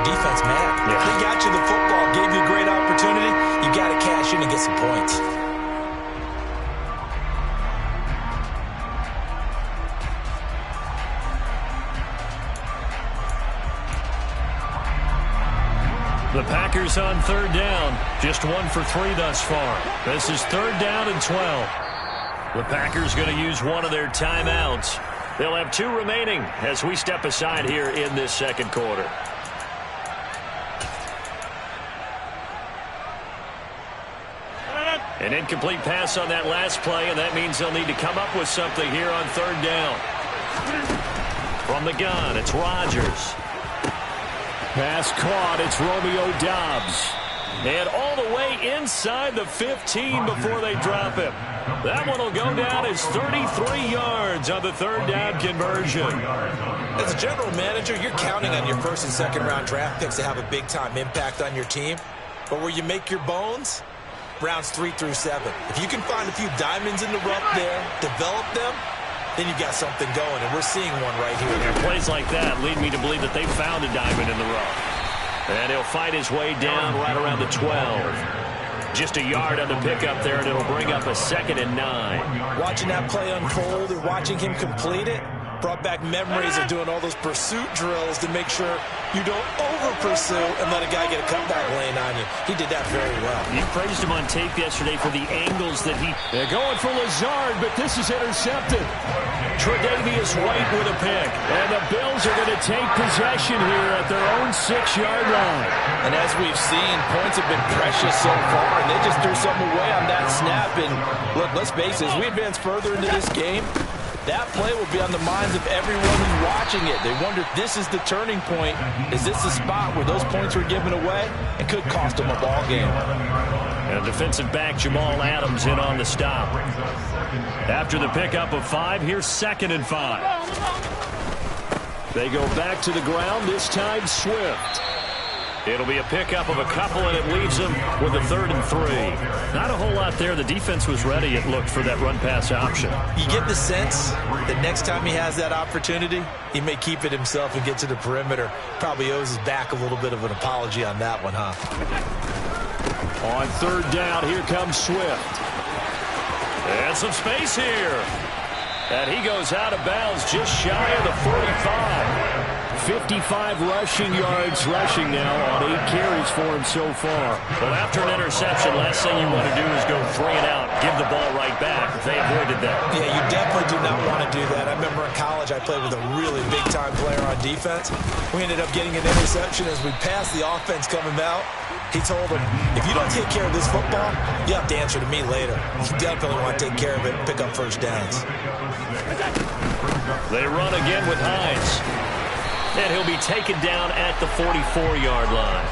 defense mad. Yeah. They got you the football, gave you a great opportunity. You got to cash in and get some points. The Packers on third down. Just 1 for 3 thus far. This is third down and 12. The Packers going to use one of their timeouts. They'll have 2 remaining as we step aside here in this second quarter. An incomplete pass on that last play, and that means they'll need to come up with something here on third down. From the gun, it's Rodgers. Pass caught, it's Romeo Doubs. And all the way inside the 15 before they drop him. That one will go down as 33 yards on the third down conversion. As a general manager, you're counting on your first and second round draft picks to have a big-time impact on your team. But where you make your bones, rounds 3 through 7. If you can find a few diamonds in the rough there, develop them, then you've got something going, and we're seeing one right here. And plays like that lead me to believe that they found a diamond in the rough. And he'll fight his way down right around the 12. Just a yard on the pickup there, and it'll bring up a 2nd and 9. Watching that play unfold and watching him complete it brought back memories of doing all those pursuit drills to make sure you don't over-pursue and let a guy get a cutback lane on you. He did that very well. You praised him on tape yesterday for the angles that he... They're going for Lazard, but this is intercepted. Tre'Davious White with a pick. And the Bills are going to take possession here at their own 6-yard line. And as we've seen, points have been precious so far, and they just threw something away on that snap. And look, let's face it, as we advance further into this game, that play will be on the minds of everyone who's watching it. They wonder if this is the turning point. Is this the spot where those points were given away? It could cost them a ball game. And defensive back Jamal Adams in on the stop. After the pickup of 5, here's 2nd and 5. They go back to the ground, this time Swift. It'll be a pickup of a couple, and it leaves them with a 3rd and 3. Not a whole lot there. The defense was ready, it looked, for that run-pass option. You get the sense that next time he has that opportunity, he may keep it himself and get to the perimeter. Probably owes his back a little bit of an apology on that one, huh? On third down, here comes Swift. And some space here. And he goes out of bounds just shy of the 45. 55 rushing yards rushing now on 8 carries for him so far. Well, after an interception, last thing you want to do is go 3 and out, give the ball right back. They avoided that. Yeah, you definitely do not want to do that. I remember in college I played with a really big-time player on defense. We ended up getting an interception as we passed the offense coming out. He told him, if you don't take care of this football, you have to answer to me later. You definitely want to take care of it and pick up first downs. They run again with Hines. And he'll be taken down at the 44-yard line.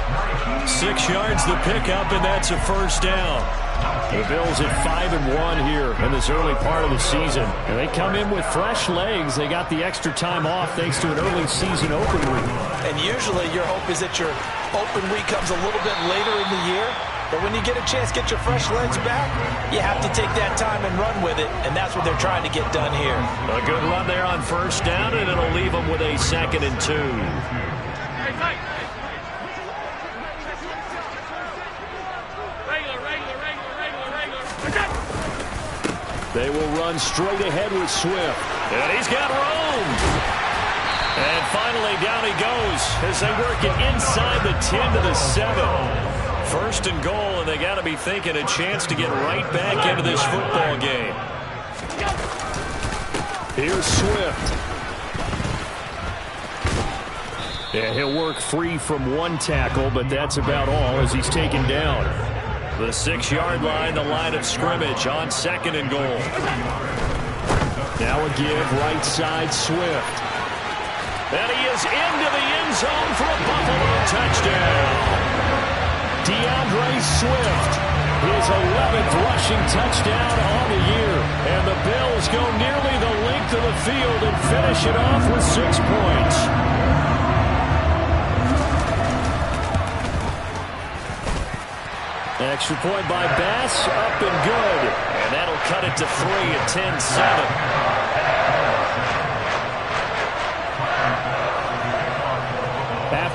6 yards the pickup, and that's a first down. The Bills at 5-1 here in this early part of the season. And they come in with fresh legs. They got the extra time off thanks to an early season open week. And usually your hope is that your open week comes a little bit later in the year. But when you get a chance to get your fresh legs back, you have to take that time and run with it, and that's what they're trying to get done here. A good run there on first down, and it'll leave them with a 2nd and 2. They will run straight ahead with Swift. And he's got room. And finally, down he goes as they work it inside the 10 to the 7. 1st and goal, and they got to be thinking a chance to get right back into this football game. Here's Swift. And he'll work free from 1 tackle, but that's about all as he's taken down. The 6-yard line, the line of scrimmage on 2nd and goal. Now a give, right side, Swift. And he is into the end zone for a Buffalo touchdown. DeAndre Swift, his 11th rushing touchdown on the year. And the Bills go nearly the length of the field and finish it off with 6 points. Extra point by Bass, up and good. And that'll cut it to 3 at 10-7.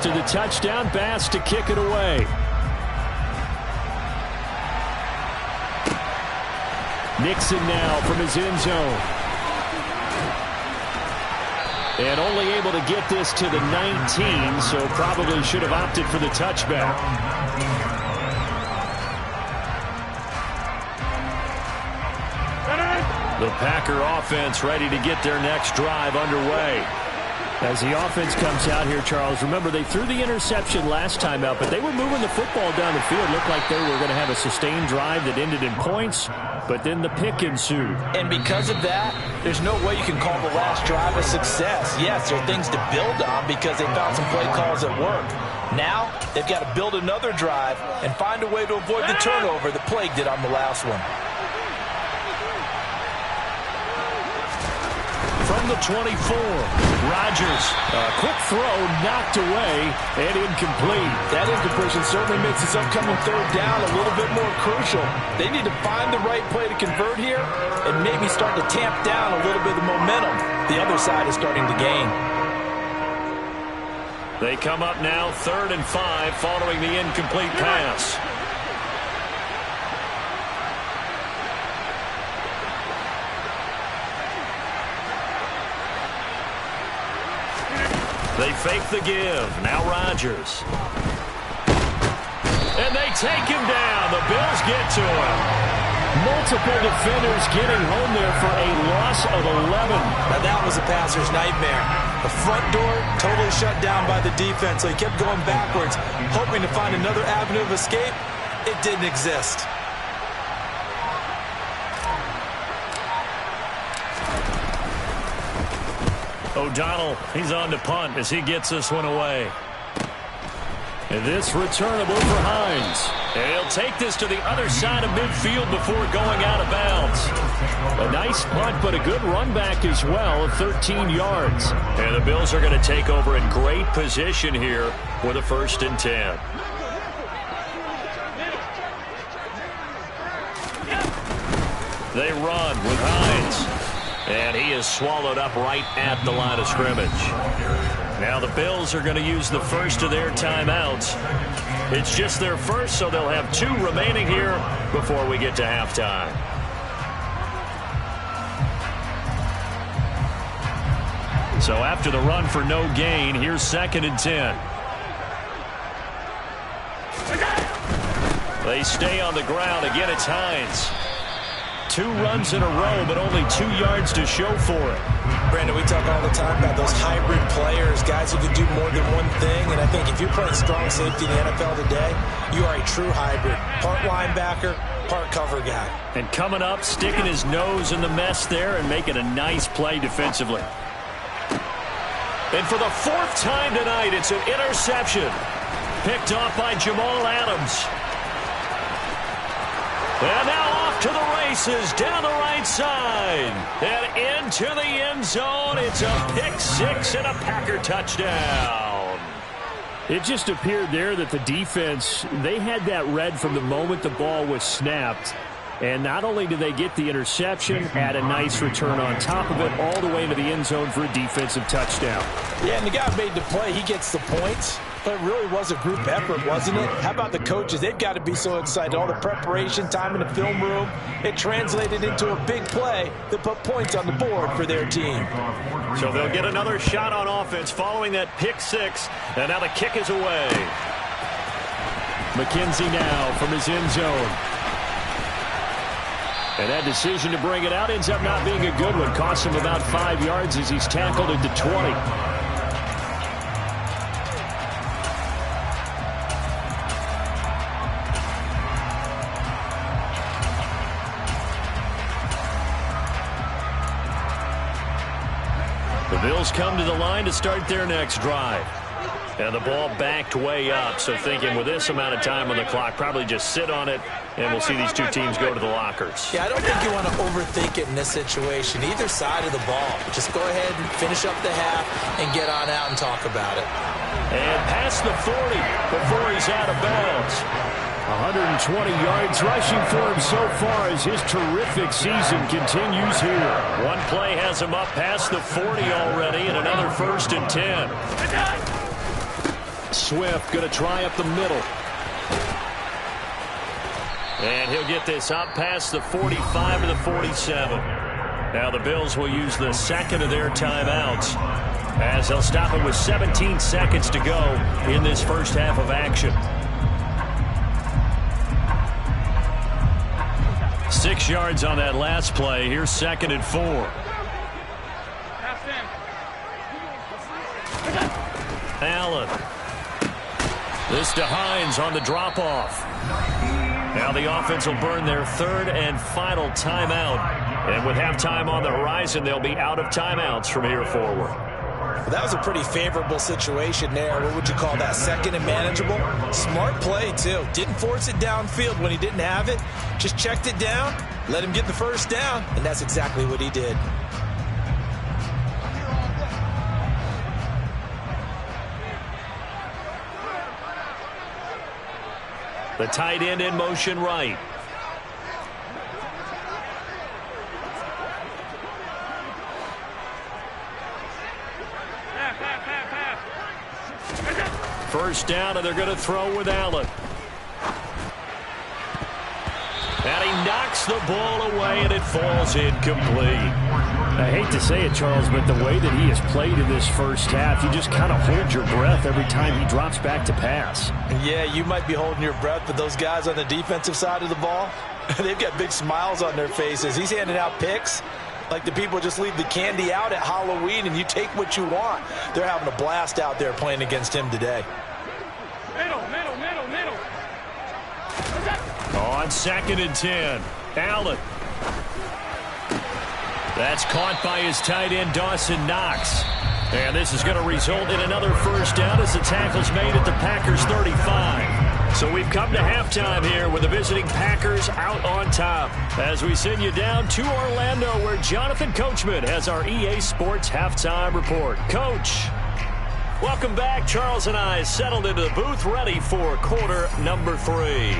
after the touchdown. Bass to kick it away. Nixon now from his end zone. And only able to get this to the 19, so probably should have opted for the touchback. The Packer offense ready to get their next drive underway. As the offense comes out here, Charles, remember they threw the interception last time out, but they were moving the football down the field. Looked like they were going to have a sustained drive that ended in points, but then the pick ensued. And because of that, there's no way you can call the last drive a success. Yes, there are things to build on because they found some play calls that work. Now, they've got to build another drive and find a way to avoid the turnover that plagued it on the last one. From the 24, Rodgers, a quick throw knocked away and incomplete. That incompletion certainly makes this upcoming third down a little bit more crucial. They need to find the right play to convert here and maybe start to tamp down a little bit of the momentum the other side is starting to gain. They come up now 3rd and 5 following the incomplete pass. They fake the give. Now Rodgers. And they take him down. The Bills get to him. Multiple defenders getting home there for a loss of 11. Now that was a passer's nightmare. The front door totally shut down by the defense, so he kept going backwards, hoping to find another avenue of escape. It didn't exist. O'Donnell, he's on to punt as he gets this one away. And this returnable for Hines. And he'll take this to the other side of midfield before going out of bounds. A nice punt, but a good run back as well of 13 yards. And the Bills are going to take over in great position here with a 1st and 10. They run with Hines. And he is swallowed up right at the line of scrimmage. Now the Bills are going to use the first of their timeouts. It's just their first, so they'll have 2 remaining here before we get to halftime. So after the run for no gain, here's 2nd and 10. They stay on the ground. Again, it's Hines. 2 runs in a row, but only 2 yards to show for it. Brandon, we talk all the time about those hybrid players, guys who can do more than one thing. And I think if you're playing strong safety in the NFL today, you are a true hybrid. Part linebacker, part cover guy. And coming up, sticking his nose in the mess there and making a nice play defensively. And for the 4th time tonight, it's an interception. Picked off by Jamal Adams. And now off to the races, down the right side. And into the end zone. It's a pick 6 and a Packer touchdown. It just appeared there that the defense, they had that read from the moment the ball was snapped. And not only did they get the interception, add a nice return on top of it, all the way into the end zone for a defensive touchdown. Yeah, and the guy made the play. He gets the points. But it really was a group effort, wasn't it? How about the coaches? They've got to be so excited. All the preparation time in the film room, it translated into a big play that put points on the board for their team. So they'll get another shot on offense following that pick 6. And now the kick is away. McKenzie now from his end zone. And that decision to bring it out ends up not being a good one. Costs him about 5 yards as he's tackled at the 20. The Bills come to the line to start their next drive. And the ball backed way up, so thinking with this amount of time on the clock, probably just sit on it, and we'll see these 2 teams go to the lockers. Yeah, I don't think you want to overthink it in this situation. Either side of the ball. Just go ahead and finish up the half and get on out and talk about it. And past the 40 before he's out of bounds. 120 yards rushing for him so far as his terrific season continues here. One play has him up past the 40 already, and another 1st and 10. Swift going to try up the middle. And he'll get this up past the 45 to the 47. Now the Bills will use the second of their timeouts as they'll stop it with 17 seconds to go in this first half of action. 6 yards on that last play. Here's 2nd and 4. Allen. This to Hines on the drop-off. Now the offense will burn their 3rd and final timeout. And with halftime on the horizon, they'll be out of timeouts from here forward. Well, that was a pretty favorable situation there. What would you call that? 2nd and manageable? Smart play, too. Didn't force it downfield when he didn't have it. Just checked it down, let him get the first down, and that's exactly what he did. The tight end in motion right. First down, and they're going to throw with Allen. And he knocks the ball away, and it falls incomplete. I hate to say it, Charles, but the way that he has played in this first half, you just kind of hold your breath every time he drops back to pass. Yeah, you might be holding your breath, but those guys on the defensive side of the ball, they've got big smiles on their faces. He's handing out picks like the people just leave the candy out at Halloween and you take what you want. They're having a blast out there playing against him today. Middle. On 2nd and 10, Allen. That's caught by his tight end, Dawson Knox. And this is going to result in another first down as the tackle's made at the Packers' 35. So we've come to halftime here with the visiting Packers out on top as we send you down to Orlando where Jonathan Coachman has our EA Sports halftime report. Coach, welcome back. Charles and I settled into the booth ready for quarter number 3.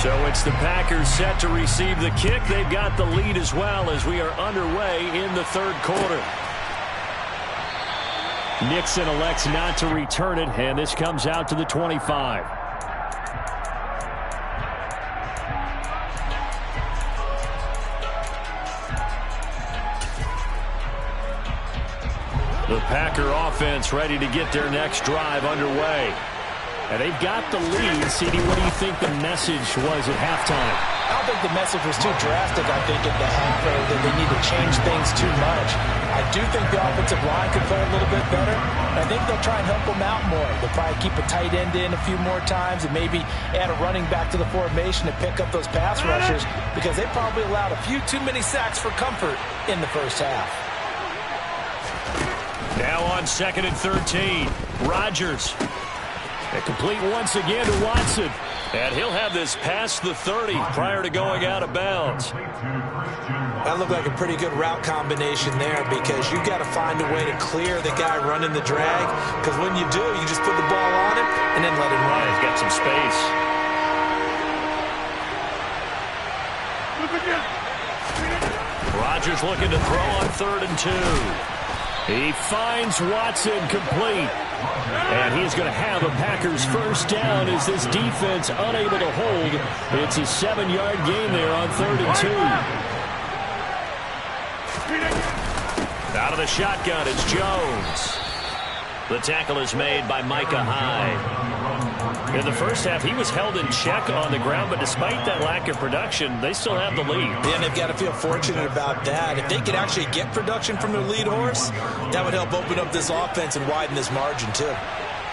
So it's the Packers set to receive the kick. They've got the lead as well as we are underway in the 3rd quarter. Nixon elects not to return it, and this comes out to the 25. The Packer offense ready to get their next drive underway. And they've got the lead. CD, what do you think the message was at halftime? I don't think the message was too drastic, I think, at the half, that they need to change things too much. I do think the offensive line could play a little bit better. I think they'll try and help them out more. They'll probably keep a tight end in a few more times and maybe add a running back to the formation to pick up those pass rushers because they probably allowed a few too many sacks for comfort in the first half. Now on 2nd and 13, Rodgers. And complete once again to Watson. And he'll have this past the 30 prior to going out of bounds. That looked like a pretty good route combination there because you've got to find a way to clear the guy running the drag. Because when you do, you just put the ball on him and then let him run. He's got some space. Rodgers looking to throw on 3rd and 2. He finds Watson complete. And he's going to have a Packers first down as this defense unable to hold. It's a 7-yard gain there on 3rd and 2. Out of the shotgun, it's Jones. The tackle is made by Micah Hyde. In the first half, he was held in check on the ground, but despite that lack of production, they still have the lead. Yeah, they've got to feel fortunate about that. If they could actually get production from their lead horse, that would help open up this offense and widen this margin, too.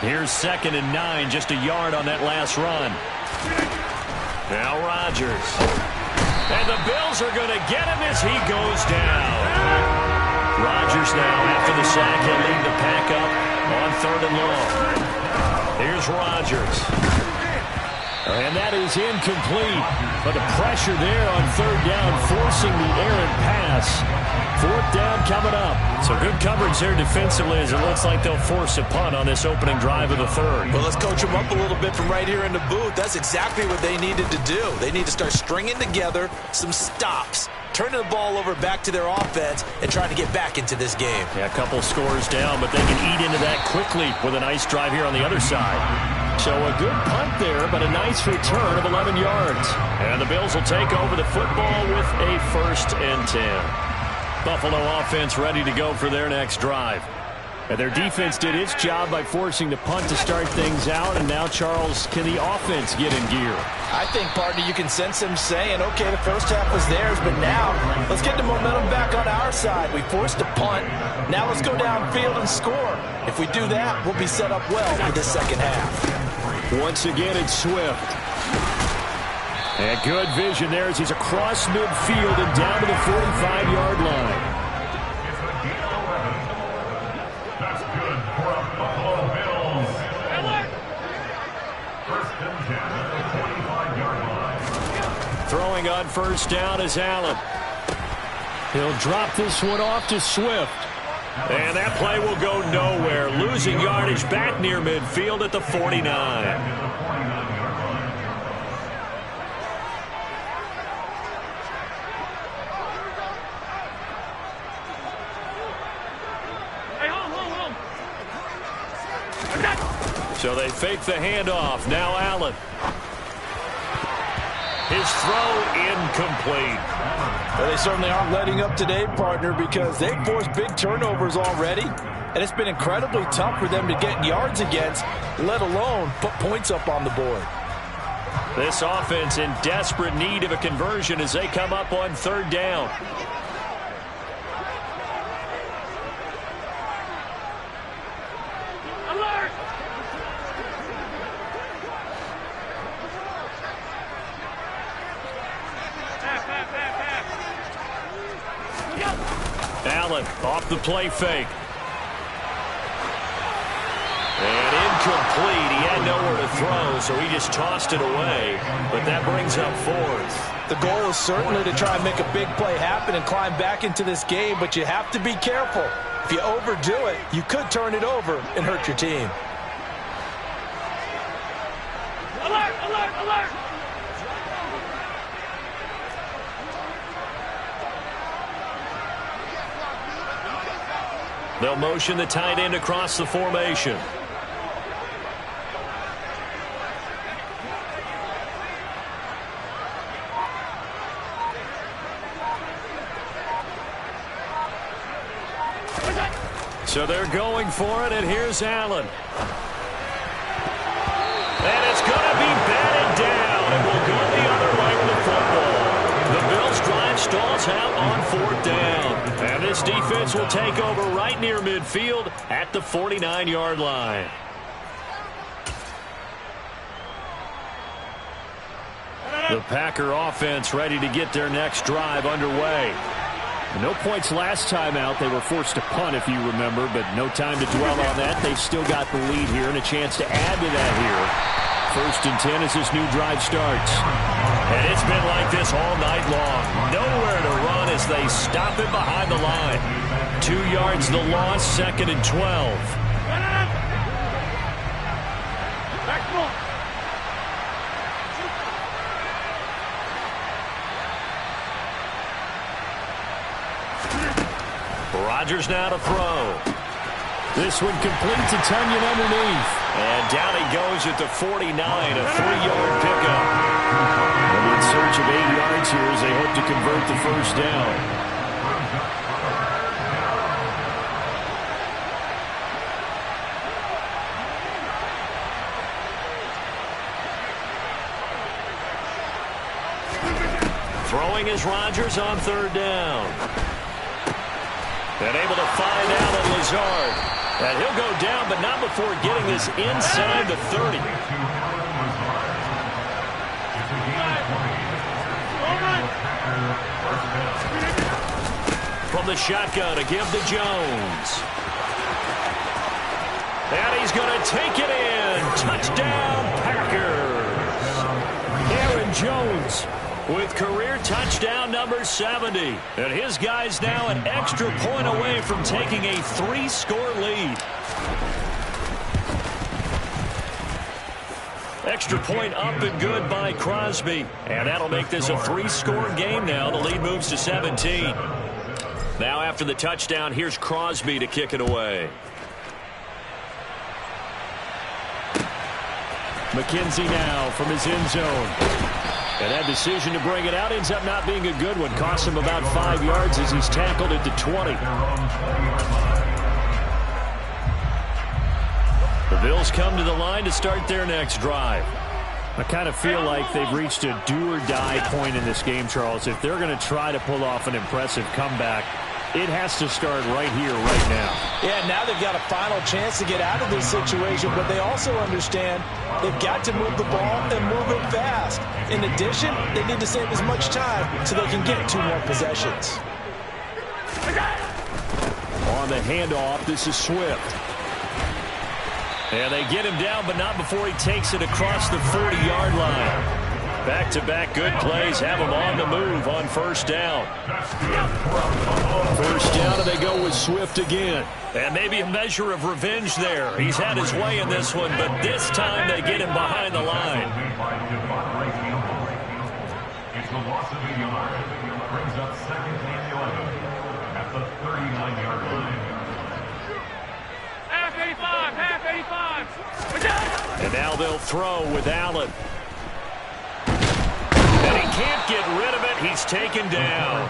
Here's 2nd and 9, just a yard on that last run. Now Rodgers. And the Bills are going to get him as he goes down. Rodgers now, after the sack, he'll lead the pack up on 3rd and long. Here's Rodgers. And that is incomplete. But the pressure there on 3rd down, forcing the errant pass. 4th down coming up. So good coverage there defensively as it looks like they'll force a punt on this opening drive of the 3rd. Well, let's coach them up a little bit from right here in the booth. That's exactly what they needed to do. They need to start stringing together some stops turning the ball over back to their offense and trying to get back into this game. Yeah, a couple scores down, but they can eat into that quickly with a nice drive here on the other side. So a good punt there, but a nice return of 11 yards. And the Bills will take over the football with a 1st and 10. Buffalo offense ready to go for their next drive. And their defense did its job by forcing the punt to start things out. And now, Charles, can the offense get in gear? I think, partner, you can sense them saying, okay, the first half was theirs, but now let's get the momentum back on our side. We forced a punt. Now let's go downfield and score. If we do that, we'll be set up well for the second half. Once again, it's Swift. And good vision there as he's across midfield and down to the 45-yard line. Throwing on 1st down is Allen. He'll drop this one off to Swift. And that play will go nowhere. Losing yardage back near midfield at the 49. So they fake the handoff. Now Allen. His throw incomplete. Well, they certainly aren't letting up today, partner, because they've forced big turnovers already. And it's been incredibly tough for them to get yards against, let alone put points up on the board. This offense in desperate need of a conversion as they come up on 3rd down. Allen off the play fake. And incomplete. He had nowhere to throw, so he just tossed it away. But that brings up 4th. The goal is certainly to try and make a big play happen and climb back into this game, but you have to be careful. If you overdo it, you could turn it over and hurt your team. Alert! Alert! Alert! They'll motion the tight end across the formation. So they're going for it, and here's Allen. And it's going to be batted down, and will go the other way with the football. The Bills drive stalls out on 4th down. And this defense will take over right near midfield at the 49-yard line. The Packer offense ready to get their next drive underway. No points last time out. They were forced to punt, if you remember, but no time to dwell on that. They've still got the lead here and a chance to add to that here. 1st and 10 as this new drive starts. And it's been like this all night long. Nowhere to run as they stop it behind the line. 2 yards the loss, 2nd and 12. Back ball. Rodgers now to throw. This one completes a Tunyon underneath. And down he goes at the 49, a 3-yard pickup. And in search of 8 yards here as they hope to convert the 1st down. Throwing is Rodgers on 3rd down. And able to find Allen Lazard. And he'll go down, but not before getting this inside the 30. From the shotgun, a give to Jones. And he's going to take it in. Touchdown, Packers. Aaron Jones with career touchdown number 70. And his guys now an extra point away from taking a 3-score lead. Extra point up and good by Crosby. And that'll make this a 3-score game now. The lead moves to 17. Now after the touchdown, here's Crosby to kick it away. McKenzie now from his end zone. And that decision to bring it out ends up not being a good one. Costs him about 5 yards as he's tackled at the 20. The Bills come to the line to start their next drive. I kind of feel like they've reached a do-or-die point in this game, Charles. If they're going to try to pull off an impressive comeback, it has to start right here, right now. Yeah, now they've got a final chance to get out of this situation, but they also understand they've got to move the ball and move it fast. In addition, they need to save as much time so they can get 2 more possessions. On the handoff, this is Swift. And they get him down, but not before he takes it across the 40-yard line. Back-to-back good plays have him on the move on first down. First down, and they go with Swift again. And maybe a measure of revenge there. He's had his way in this one, but this time they get him behind the line. It's the loss of a yard. Brings up second and 11 at the 39-yard line. Half 85, half 85. And now they'll throw with Allen. And he can't get rid of it. He's taken down.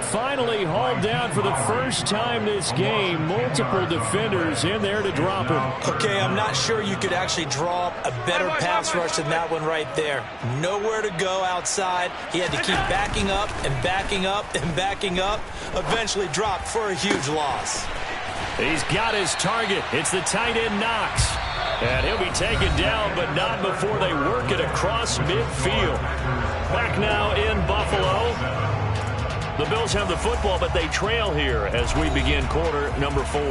Finally hauled down for the first time this game. Multiple defenders in there to drop him. Okay, I'm not sure you could actually draw up a better pass rush than that one right there. Nowhere to go outside. He had to keep backing up and backing up and backing up. Eventually dropped for a huge loss. He's got his target. It's the tight end Knox. And he'll be taken down, but not before they work it across midfield. Back now in Buffalo. The Bills have the football, but they trail here as we begin quarter number 4.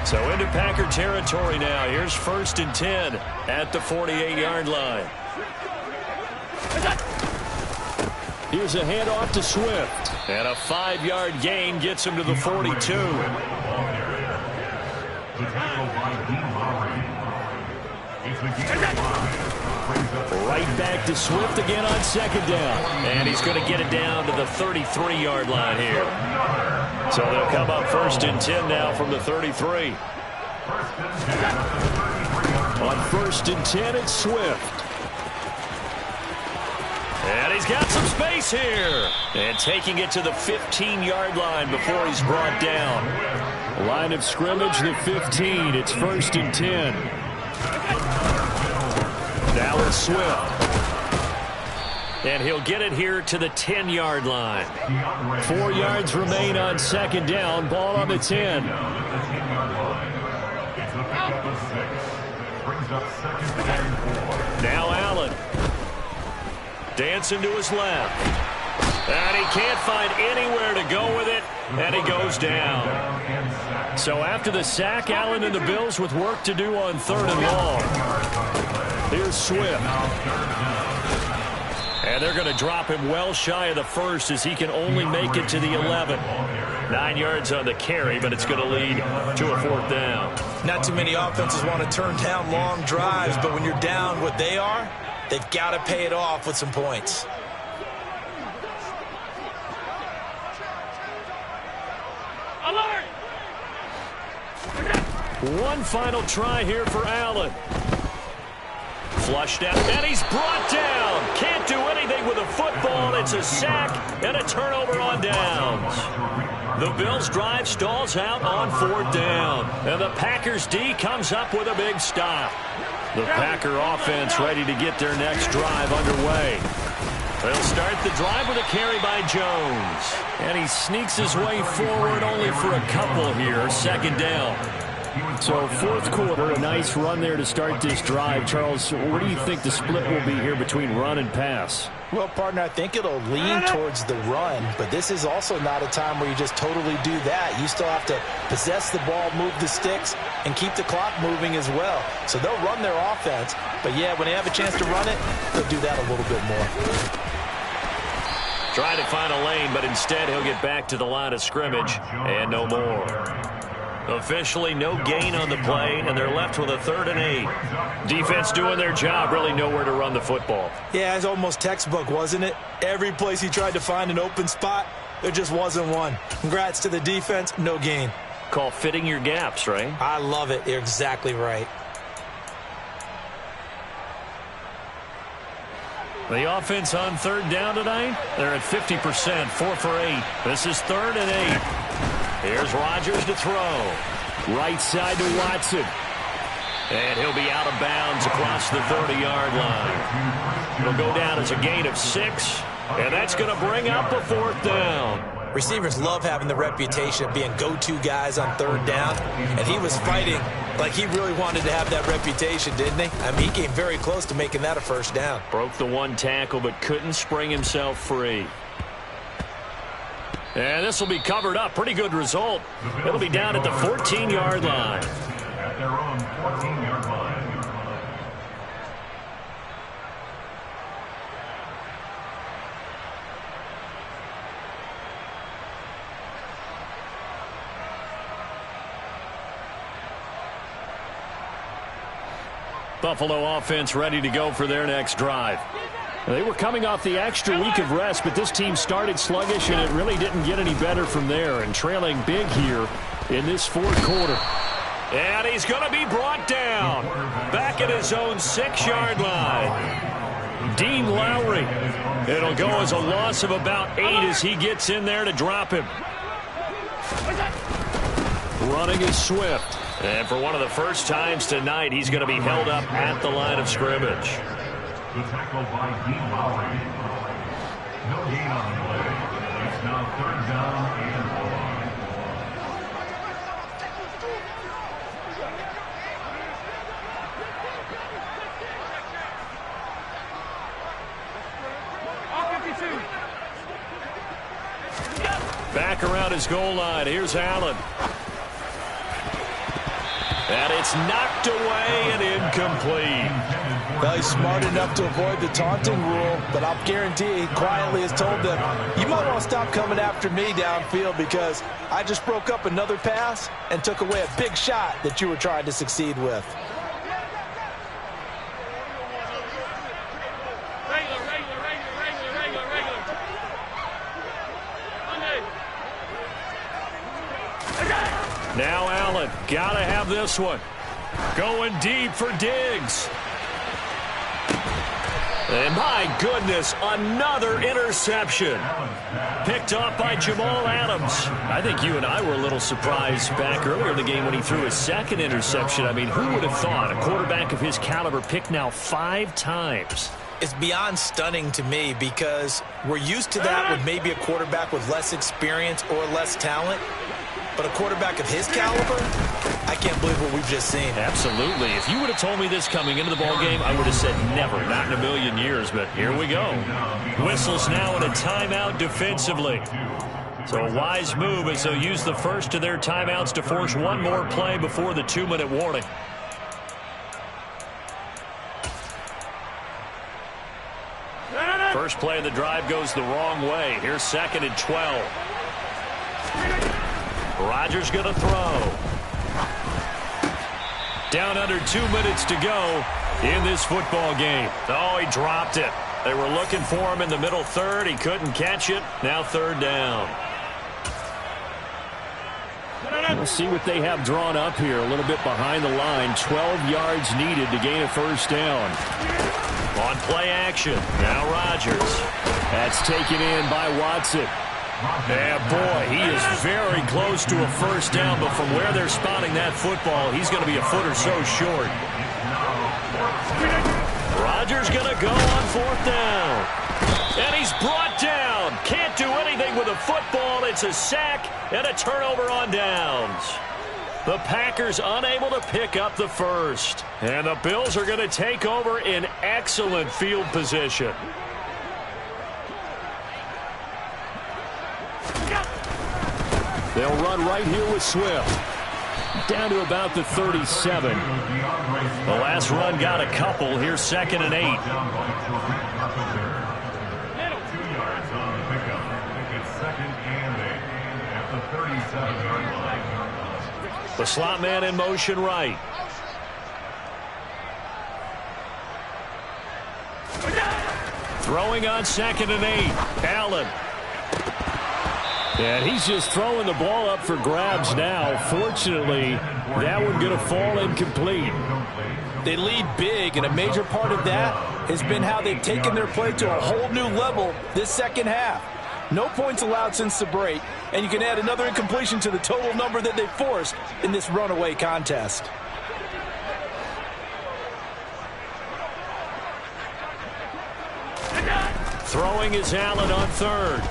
So into Packer territory now. Here's 1st and 10 at the 48-yard line. Here's a handoff to Swift. And a 5-yard gain gets him to the 42. Right back to Swift again on 2nd down. And he's going to get it down to the 33-yard line here. So they'll come up 1st and 10 now from the 33. On 1st and 10, it's Swift. And he's got some space here. And taking it to the 15-yard line before he's brought down. Line of scrimmage, the 15. It's 1st and 10. Now it's Swift. And he'll get it here to the 10-yard line. 4 yards remain on 2nd down. Ball on the 10. Now Allen. Dancing to his left. And he can't find anywhere to go with it. And he goes down. So after the sack, Allen and the Bills with work to do on 3rd and long. Here's Swift. And they're going to drop him well shy of the 1st as he can only make it to the 11. 9 yards on the carry, but it's going to lead to a 4th down. Not too many offenses want to turn down long drives, but when you're down what they are, they've got to pay it off with some points. Alert! One final try here for Allen. Flushed out, and he's brought down. Can't do anything with a football. It's a sack and a turnover on downs. The Bills' drive stalls out on 4th down. And the Packers' D comes up with a big stop. The Packer offense ready to get their next drive underway. They'll start the drive with a carry by Jones. And he sneaks his way forward only for a couple here. 2nd down. So fourth quarter, a nice run there to start this drive. Charles, what do you think the split will be here between run and pass? Well, partner, I think it'll lean towards the run, but this is also not a time where you just totally do that. You still have to possess the ball, move the sticks, and keep the clock moving as well. So they'll run their offense, but yeah, when they have a chance to run it, they'll do that a little bit more. Trying to find a lane, but instead he'll get back to the line of scrimmage, and no more. Officially no gain on the play, and they're left with a 3rd and 8. Defense doing their job, really nowhere to run the football. Yeah, it's almost textbook, wasn't it? Every place he tried to find an open spot, there just wasn't one. Congrats to the defense, no gain. Call fitting your gaps, right? I love it. You're exactly right. The offense on 3rd down tonight, they're at 50%, 4 for 8. This is 3rd and 8. Here's Rodgers to throw. Right side to Watson. And he'll be out of bounds across the 30-yard line. It'll go down as a gain of 6, and that's going to bring up a 4th down. Receivers love having the reputation of being go-to guys on 3rd down, and he was fighting like he really wanted to have that reputation, didn't he? I mean, he came very close to making that a 1st down. Broke the 1 tackle, but couldn't spring himself free. And this will be covered up. Pretty good result. It'll be down at the 14-yard line. At their own 14-yard line. Buffalo offense ready to go for their next drive. They were coming off the extra week of rest, but this team started sluggish, and it really didn't get any better from there, and trailing big here in this 4th quarter. And he's going to be brought down back at his own 6-yard line. Dean Lowry. It'll go as a loss of about 8 as he gets in there to drop him. Running is Swift. And for one of the first times tonight, he's going to be held up at the line of scrimmage. The tackle by Dean Lowry. No gain on the play. It's now 3rd down and 52. Back around his goal line. Here's Allen. And it's knocked away and incomplete. Well, he's smart enough to avoid the taunting rule, but I'll guarantee he quietly has told them, you might want to stop coming after me downfield because I just broke up another pass and took away a big shot that you were trying to succeed with. Now Allen, gotta have this one. Going deep for Diggs. And my goodness, another interception. Picked off by Jamal Adams. I think you and I were a little surprised back earlier in the game when he threw his 2nd interception. I mean, who would have thought a quarterback of his caliber picked now 5 times? It's beyond stunning to me because we're used to that with maybe a quarterback with less experience or less talent. But a quarterback of his caliber, I can't believe what we've just seen. Absolutely. If you would have told me this coming into the ballgame, I would have said never, not in a million years. But here we go. Whistles now in a timeout defensively. So a wise move as they'll use the first of their timeouts to force one more play before the 2-minute warning. First play of the drive goes the wrong way. Here's 2nd and 12. Rodgers going to throw. Down under 2 minutes to go in this football game. Oh, he dropped it. They were looking for him in the middle 3rd. He couldn't catch it. Now 3rd down. We'll see what they have drawn up here. A little bit behind the line. 12 yards needed to gain a 1st down. On play action. Now Rodgers. That's taken in by Watson. Yeah, boy, he is very close to a 1st down, but from where they're spotting that football, he's going to be a foot or so short. Rodgers going to go on 4th down. And he's brought down. Can't do anything with a football. It's a sack and a turnover on downs. The Packers unable to pick up the first. And the Bills are going to take over in excellent field position. They'll run right here with Swift. Down to about the 37. The last run got a couple. Here's 2nd and 8. 2 yards on the pickup. It's 2nd and 8 at the 37-yard line. The slot man in motion right. Throwing on 2nd and 8. Allen. And he's just throwing the ball up for grabs now. Fortunately, that one going to fall incomplete. They lead big, and a major part of that has been how they've taken their play to a whole new level this second half. No points allowed since the break, and you can add another incompletion to the total number that they forced in this runaway contest. Throwing is Allen on 3rd.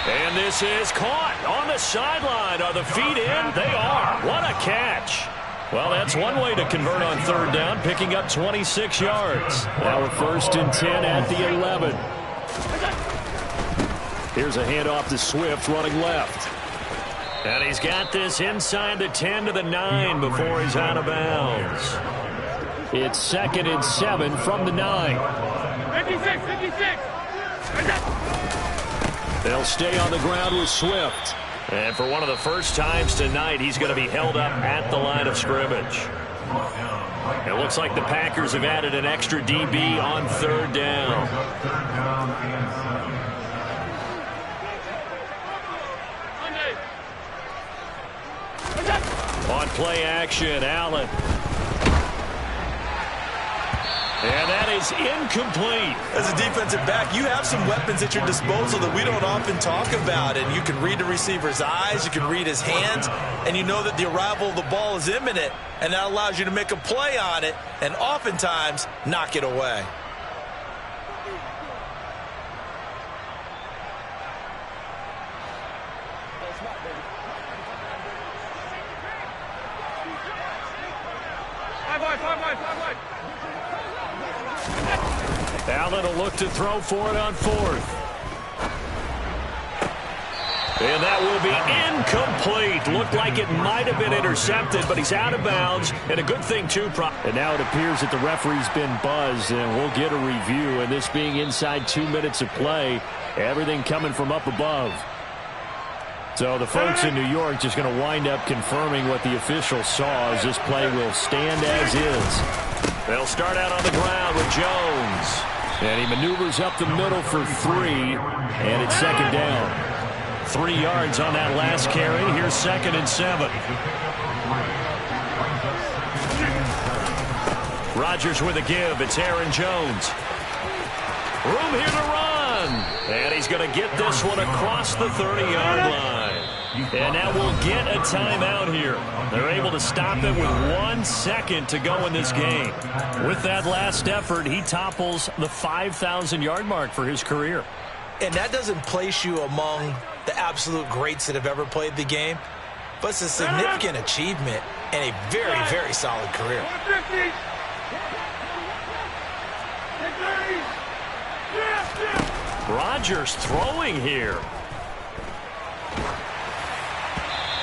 And this is caught on the sideline. Are the feet in? They are. What a catch. Well, that's one way to convert on 3rd down, picking up 26 yards. Now we're 1st and 10 at the 11. Here's a handoff to Swift running left. And he's got this inside the 10 to the 9 before he's out of bounds. It's 2nd and 7 from the 9. 56, 56. They'll stay on the ground with Swift. And for one of the first times tonight, he's going to be held up at the line of scrimmage. It looks like the Packers have added an extra DB on 3rd down. On play action, Allen. And that is incomplete. As a defensive back, you have some weapons at your disposal that we don't often talk about. And you can read the receiver's eyes, you can read his hands, and you know that the arrival of the ball is imminent. And that allows you to make a play on it and oftentimes knock it away. Allen will look to throw for it on 4th. And that will be incomplete. Looked like it might have been intercepted, but he's out of bounds. And a good thing, too. And now it appears that the referee's been buzzed, and we'll get a review. And this being inside 2 minutes of play, everything coming from up above. So the folks in New York just going to wind up confirming what the officials saw as this play will stand as is. They'll start out on the ground with Jones. And he maneuvers up the middle for 3, and it's 2nd down. 3 yards on that last carry. Here's 2nd and 7. Rodgers with a give. It's Aaron Jones. Room here to run. And he's going to get this one across the 30-yard line. And that will get a timeout here. They're able to stop it with 1 second to go in this game. With that last effort, he topples the 5,000-yard mark for his career. And that doesn't place you among the absolute greats that have ever played the game, but it's a significant achievement and a very, very solid career. 150. Rodgers throwing here.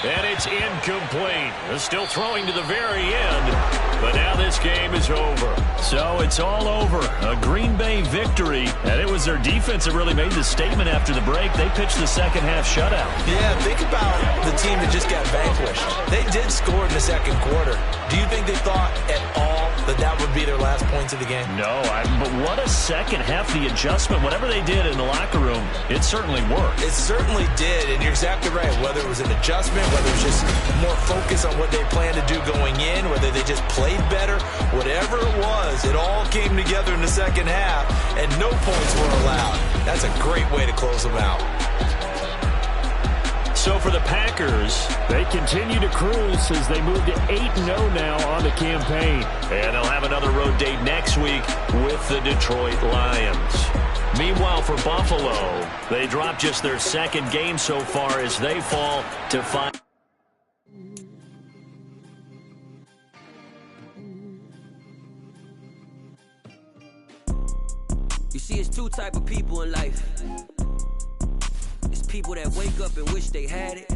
And it's incomplete. They're still throwing to the very end. But now this game is over. So it's all over. A Green Bay victory. And it was their defense that really made the statement after the break. They pitched the second half shutout. Yeah, think about the team that just got vanquished. They did score in the second quarter. Do you think they thought at all that that would be their last points of the game? No, but what a second half. The adjustment, whatever they did in the locker room, it certainly worked. It certainly did, and you're exactly right. Whether it was an adjustment, whether it was just more focus on what they planned to do going in, whether they just played better, whatever it was, it all came together in the second half, and no points were allowed. That's a great way to close them out. So for the Packers, they continue to cruise as they move to 8-0 now on the campaign. And they'll have another road date next week with the Detroit Lions. Meanwhile, for Buffalo, they drop just their second game so far as they fall to 5. You see, it's two type of people in life. It's people that wake up and wish they had it,